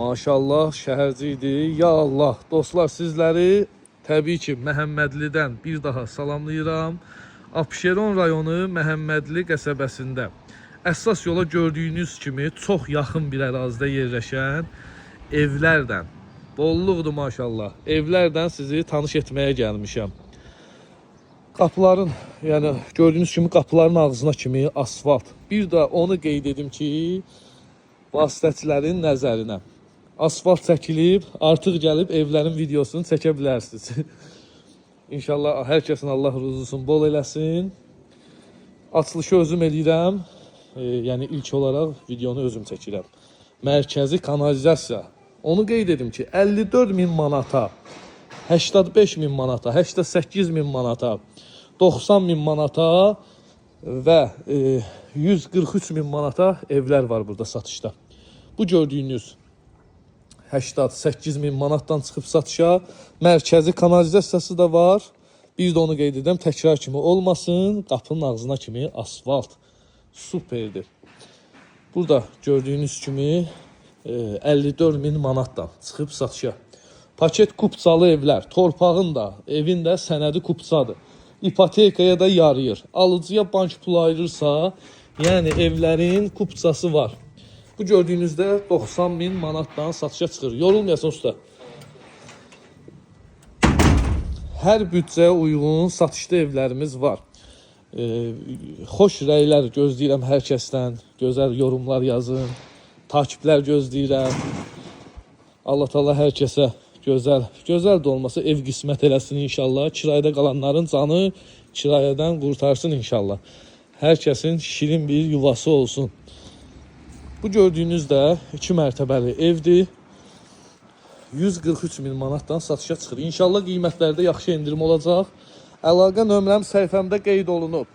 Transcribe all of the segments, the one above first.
Maşallah şəhərci idi. Ya Allah, dostlar sizləri təbii ki Məhəmmədlidən bir daha salamlayıram. Abşeron rayonu Məhəmmədli qəsəbəsində əsas yola gördüyünüz kimi çox yaxın bir ərazidə yerləşən evlərdən, bolluqdur maşallah, evlərdən sizi tanış etməyə gəlmişəm. Qapıların, yəni gördüyünüz kimi qapıların ağzına kimi asfalt. Bir də onu qeyd edim ki, vasitəçilərin nəzərinə. Asfalt çəkilib, artıq gəlib evlərin videosunu çəkə bilərsiniz. İnşallah hər kəsin Allah ruzusunu bol eləsin. Açılışı özüm eləyirəm. Yəni ilk olaraq videonu özüm çəkirəm. Mərkəzi kanalizasiya. Onu qeyd edim ki, 54.000 manata, 85.000 manata, 88.000 manata, 90.000 manata və 143.000 manata evlər var burada satışda. Bu gördüyünüz 88.000 manatdan çıxıb satışa. Mərkəzi kanalizasiyası da var. Bir də onu qeyd edirəm, təkrar kimi olmasın. Qapının ağzına kimi asfalt. Superdir. Burada gördüyünüz kimi 54.000 manatdan çıxıb satışa. Paket kupçalı evlər. Torpağın da, evin də sənədi kupçadır. İpotekaya da yarayır. Alıcıya bank pulu ayırırsa, yəni evlərin kupçası var. Bu gördüyünüzdə 90.000 manatdan satışa çıxır. Yorulmayasın usta. Hər büdcəyə uyğun satışda evlərimiz var. Xoş rəylər gözləyirəm hər kəsdən. Gözəl yorumlar yazın. Takiplər gözləyirəm. Allah Taala hər kəsə gözəl də olmasa ev qismət eləsin inşallah. Kirayədə qalanların canı kirayədən qurtarsın inşallah. Hər kəsin şirin bir yuvası olsun. Bu gördüyünüz də 2 mərtəbəli evdir. 143.000 manatdan satışa çıxır. İnşallah qiymətlərdə yaxşı endirim olacaq. Əlaqə nömrəm səhifəmdə qeyd olunub.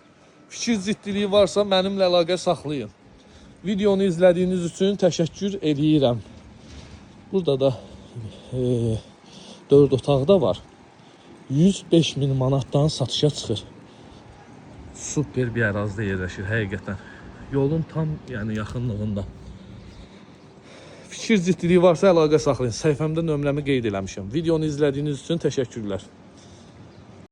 Fikir ziddiliyi varsa mənimlə əlaqə saxlayın. Videonu izlədiyiniz üçün təşəkkür edirəm. Burada da 4 otaqda var. 105.000 manatdan satışa çıxır. Super bir ərazidə yerləşir həqiqətən. Yolun tam yaxınlığında. Fikir ziddiliyi varsa əlaqə saxlayın. Səhifəmdə nömrəmi qeyd eləmişəm. Videonu izlədiyiniz üçün təşəkkürlər.